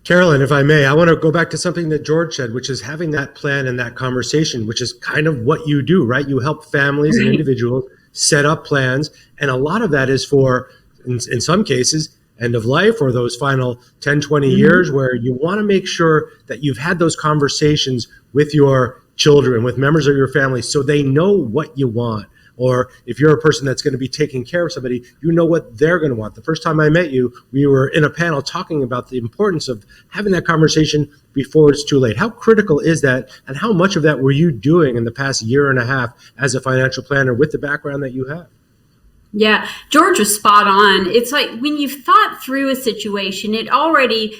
Carolyn, if I may, I want to go back to something that George said, which is having that plan and that conversation, which is kind of what you do, right? You help families and Right. individuals set up plans. And a lot of that is for, in some cases, end of life or those final 10, 20 Mhm. years where you want to make sure that you've had those conversations with your children, with members of your family, so they know what you want. Or if you're a person that's going to be taking care of somebody, you know what they're going to want. The first time I met you, we were in a panel talking about the importance of having that conversation before it's too late. How critical is that? And how much of that were you doing in the past year and a half as a financial planner with the background that you have? Yeah, George was spot on. It's like when you've thought through a situation, it already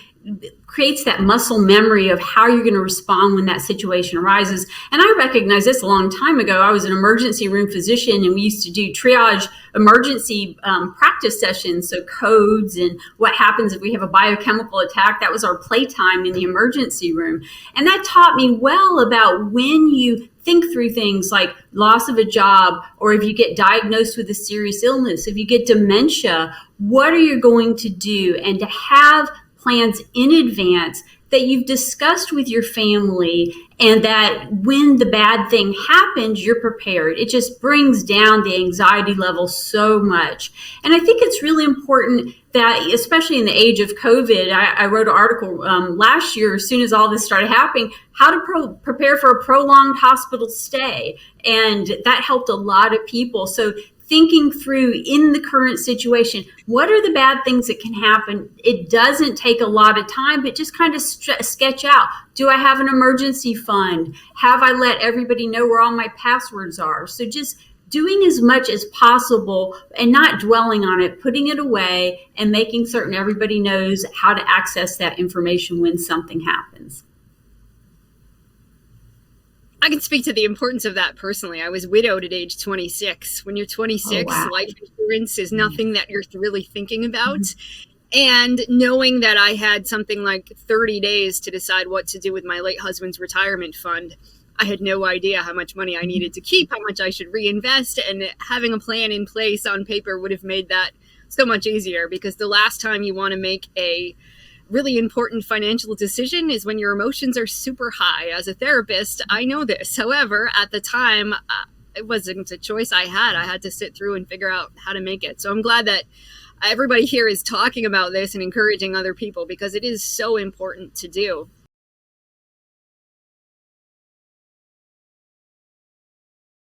creates that muscle memory of how you're going to respond when that situation arises. And I recognized this a long time ago. I was an emergency room physician, and we used to do triage emergency practice sessions. So codes and what happens if we have a biochemical attack. That was our playtime in the emergency room. And that taught me well about when you think through things like loss of a job, or if you get diagnosed with a serious illness, if you get dementia, what are you going to do? And to have plans in advance that you've discussed with your family, and that when the bad thing happens, you're prepared. It just brings down the anxiety level so much. And I think it's really important that, especially in the age of COVID, I wrote an article last year, as soon as all this started happening, how to prepare for a prolonged hospital stay. And that helped a lot of people. So thinking through in the current situation, what are the bad things that can happen? It doesn't take a lot of time, but just kind of sketch out. Do I have an emergency fund? Have I let everybody know where all my passwords are? So just doing as much as possible and not dwelling on it, putting it away and making certain everybody knows how to access that information when something happens. I can speak to the importance of that personally. I was widowed at age 26. When you're 26, Oh, wow. life insurance is nothing that you're really thinking about. And knowing that I had something like 30 days to decide what to do with my late husband's retirement fund, I had no idea how much money I needed to keep, how much I should reinvest. And having a plan in place on paper would have made that so much easier, because the last time you want to make a really important financial decision is when your emotions are super high. As a therapist, I know this. However, at the time, it wasn't a choice I had. I had to sit through and figure out how to make it. So I'm glad that everybody here is talking about this and encouraging other people, because it is so important to do.